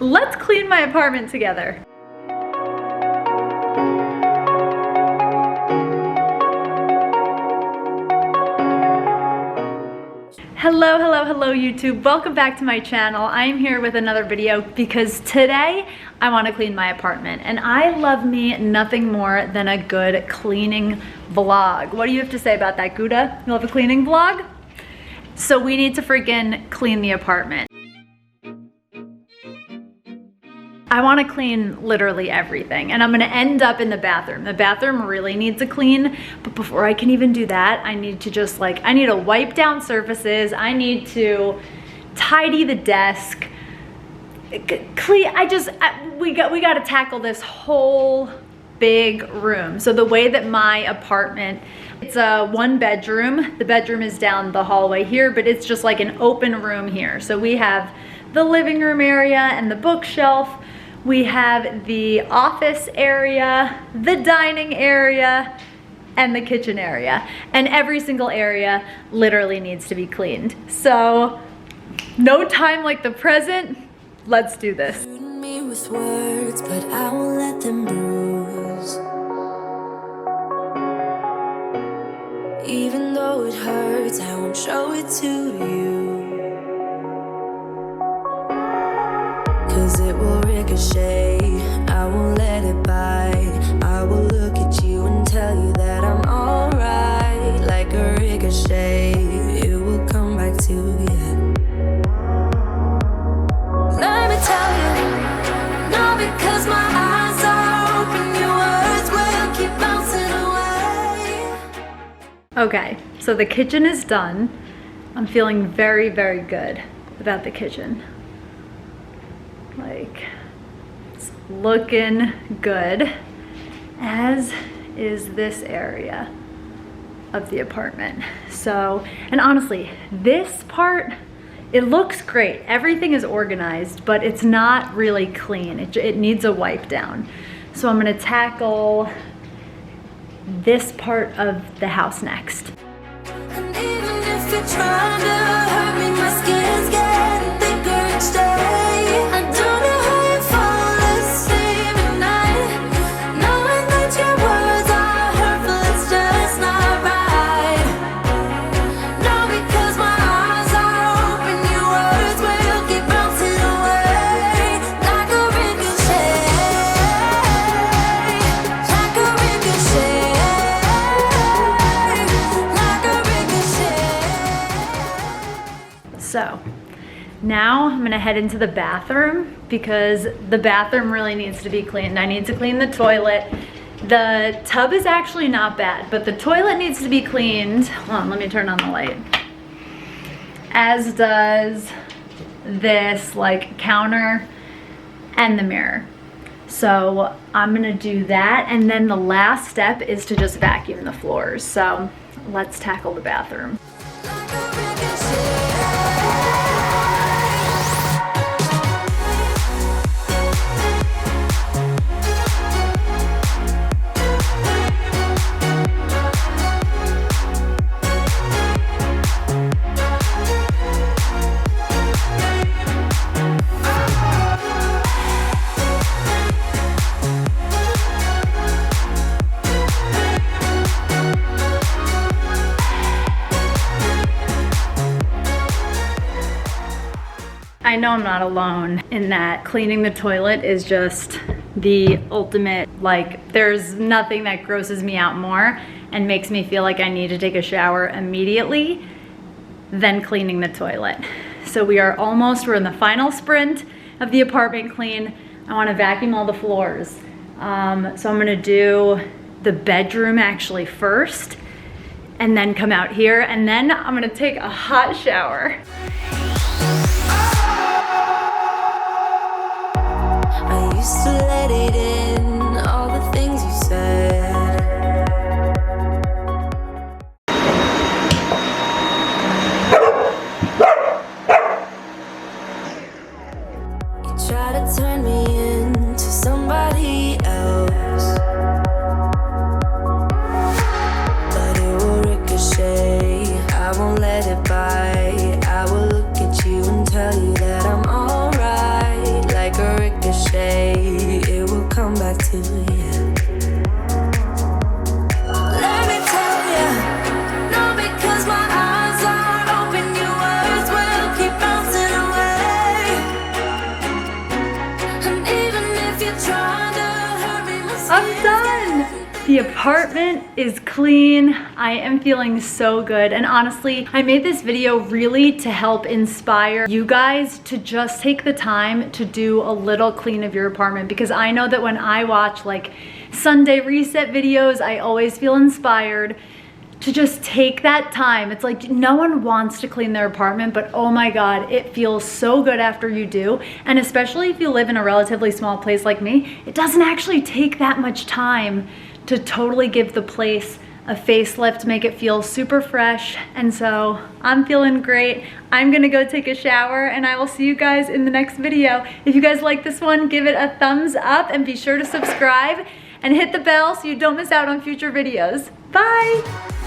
Let's clean my apartment together. Hello, hello, hello YouTube. Welcome back to my channel. I am here with another video because today I want to clean my apartment and I love me nothing more than a good cleaning vlog. What do you have to say about that, Gouda? You love a cleaning vlog? So we need to freaking clean the apartment. I want to clean literally everything and I'm going to end up in the bathroom. The bathroom really needs a clean, but before I can even do that, I need to just I need to wipe down surfaces. I need to tidy the desk. Clean, we got to tackle this whole big room. So the way that my apartment, it's a 1 bedroom. The bedroom is down the hallway here, but it's just like an open room here. So we have the living room area and the bookshelf. We have the office area, the dining area, and the kitchen area. And every single area literally needs to be cleaned. So no time like the present. Let's do this. Me with words, but I won't let them bruise. Even though it hurts, I won't show it to you. 'Cause it will ricochet, I won't let it bite. I will look at you and tell you that I'm alright. Like a ricochet, it will come back to you. Let me tell you, no, because my eyes are open, your words will keep bouncing away. Okay, so the kitchen is done. I'm feeling very, very good about the kitchen. It's looking good, as is this area of the apartment. So, and honestly, this part, it looks great. Everything is organized, but it's not really clean. It needs a wipe down. So I'm gonna tackle this part of the house next. And even if you're trying to hurt me, my skin's getting thicker each day. I don't know how you fall asleep at night, knowing that your words are hurtful, it's just not right. No, because my eyes are open, your words will keep bouncing away. Like a ricochet, like a ricochet, like a ricochet. So now I'm gonna head into the bathroom because the bathroom really needs to be cleaned. I need to clean the toilet. The tub is actually not bad, but the toilet needs to be cleaned. Hold on, let me turn on the light. As does this counter and the mirror. So I'm gonna do that, and then the last step is to just vacuum the floors. So let's tackle the bathroom. I know I'm not alone in that cleaning the toilet is just the ultimate, there's nothing that grosses me out more and makes me feel like I need to take a shower immediately than cleaning the toilet. So we're in the final sprint of the apartment clean. I wanna vacuum all the floors. So I'm gonna do the bedroom actually first and then come out here, and then I'm gonna take a hot shower. I used to let it in, all the things you said. You try to turn me into somebody else, but it will ricochet. I won't let it bite. I will look at you and tell you that I'm alright. Like a to you. Let me tell you, no, because my eyes aren't open, your words will keep bouncing away. And even if you're trying to hurt me, I'm done. The apartment is clean. I am feeling so good. And honestly, I made this video really to help inspire you guys to just take the time to do a little clean of your apartment, because I know that when I watch like Sunday reset videos, I always feel inspired to just take that time. It's like no one wants to clean their apartment, but oh my God, it feels so good after you do. And especially if you live in a relatively small place like me, it doesn't actually take that much time to totally give the place a facelift, make it feel super fresh. And so I'm feeling great. I'm gonna go take a shower and I will see you guys in the next video. If you guys like this one, give it a thumbs up and be sure to subscribe and hit the bell so you don't miss out on future videos. Bye.